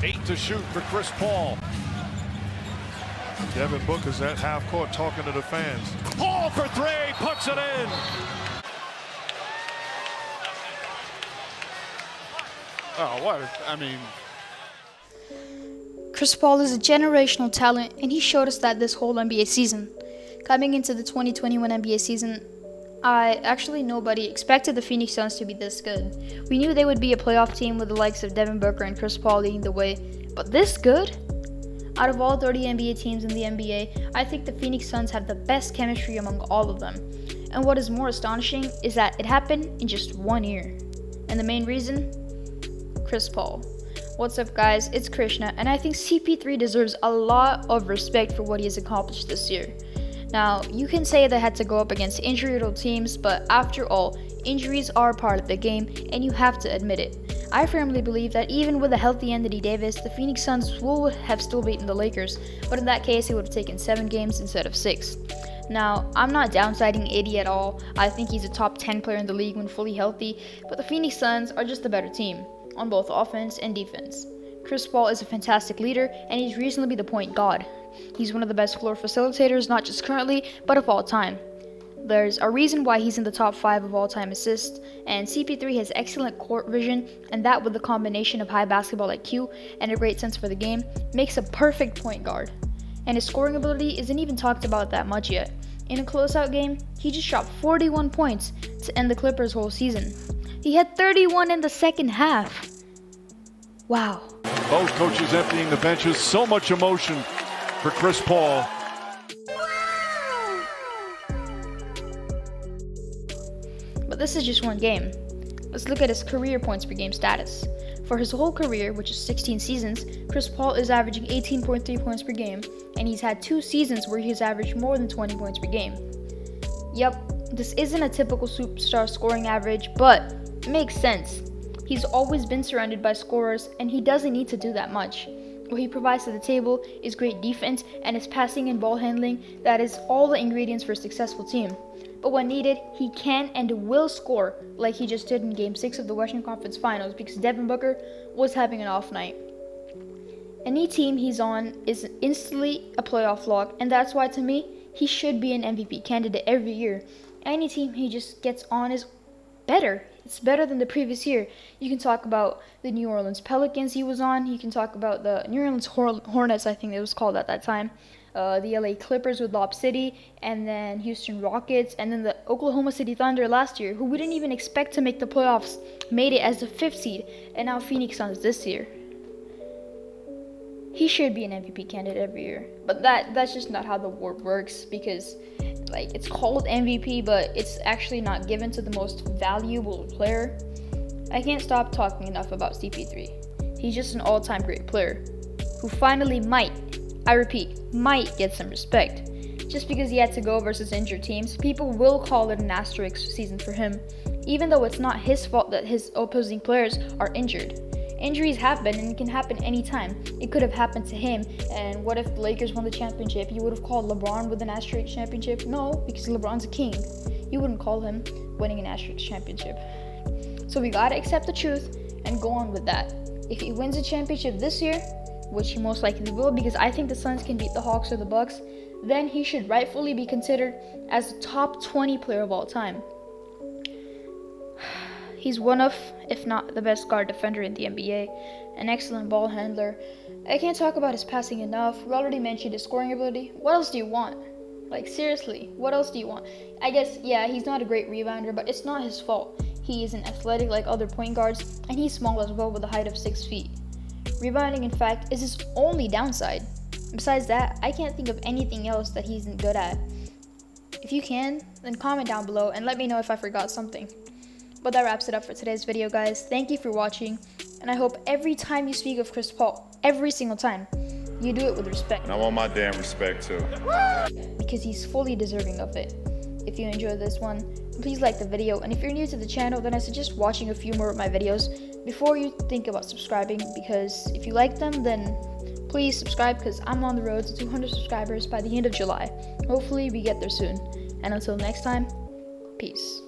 8 to shoot for Chris Paul. Devin Booker's at half court talking to the fans. Paul for 3, puts it in. Oh, what? I mean, Chris Paul is a generational talent, and he showed us that this whole NBA season. Coming into the 2021 NBA season, nobody expected the Phoenix Suns to be this good. We knew they would be a playoff team with the likes of Devin Booker and Chris Paul leading the way, but this good? Out of all 30 NBA teams in the NBA, I think the Phoenix Suns have the best chemistry among all of them. And what is more astonishing is that it happened in just 1 year. And the main reason? Chris Paul. What's up, guys? It's Krishna, and I think CP3 deserves a lot of respect for what he has accomplished this year. Now, you can say they had to go up against injury-riddled teams, but after all, injuries are part of the game, and you have to admit it. I firmly believe that even with a healthy Anthony Davis, the Phoenix Suns would have still beaten the Lakers, but in that case, it would have taken 7 games instead of 6. Now, I'm not downsiding AD at all. I think he's a top 10 player in the league when fully healthy, but the Phoenix Suns are just a better team on both offense and defense. Chris Paul is a fantastic leader, and he's recently the point guard. He's one of the best floor facilitators, not just currently, but of all time. There's a reason why he's in the top 5 of all-time assists, and CP3 has excellent court vision, and that with the combination of high basketball IQ and a great sense for the game, makes a perfect point guard. And his scoring ability isn't even talked about that much yet. In a closeout game, he just shot 41 points to end the Clippers' whole season. He had 31 in the second half. Wow. Both coaches emptying the benches. So much emotion for Chris Paul. But this is just one game. Let's look at his career points per game status. For his whole career, which is 16 seasons, Chris Paul is averaging 18.3 points per game, and he's had 2 seasons where he's averaged more than 20 points per game. Yep, this isn't a typical superstar scoring average, but it makes sense. He's always been surrounded by scorers, and he doesn't need to do that much. What he provides to the table is great defense and his passing and ball handling. That is all the ingredients for a successful team. But when needed, he can and will score like he just did in Game 6 of the Western Conference Finals because Devin Booker was having an off night. Any team he's on is instantly a playoff lock, and that's why to me, he should be an MVP candidate every year. Any team he just gets on is better. It's better than the previous year. You can talk about the New Orleans Pelicans he was on. You can talk about the New Orleans Hornets, I think it was called at that time. The LA Clippers with Lob City, and then Houston Rockets, and then the Oklahoma City Thunder last year, who we didn't even expect to make the playoffs, made it as the 5th seed, and now Phoenix Suns this year. He should be an MVP candidate every year, but that's just not how the award works, because it's called MVP, but it's actually not given to the most valuable player. I can't stop talking enough about CP3. He's just an all-time great player, who finally might get some respect. Just because he had to go versus injured teams, people will call it an asterisk season for him, even though it's not his fault that his opposing players are injured. Injuries happen, and it can happen anytime. It could have happened to him, and what if the Lakers won the championship? You would have called LeBron with an asterisk championship? No, because LeBron's a king. You wouldn't call him winning an asterisk championship. So we gotta accept the truth and go on with that. If he wins a championship this year, which he most likely will because I think the Suns can beat the Hawks or the Bucks, then he should rightfully be considered as the top 20 player of all time. He's one of, if not the best guard defender in the NBA, an excellent ball handler. I can't talk about his passing enough. We already mentioned his scoring ability. What else do you want? Seriously, what else do you want? I guess, yeah, he's not a great rebounder, but it's not his fault. He isn't athletic like other point guards, and he's small as well with a height of 6 feet. Rebounding, in fact, is his only downside. Besides that, I can't think of anything else that he isn't good at. If you can, then comment down below and let me know if I forgot something. But that wraps it up for today's video, guys. Thank you for watching, and I hope every time you speak of Chris Paul, every single time, you do it with respect. and I want my damn respect too. Because he's fully deserving of it. If you enjoyed this one, please like the video, and if you're new to the channel, then I suggest watching a few more of my videos before you think about subscribing, because if you like them, then please subscribe, because I'm on the road to 200 subscribers by the end of July. Hopefully we get there soon, and until next time, peace.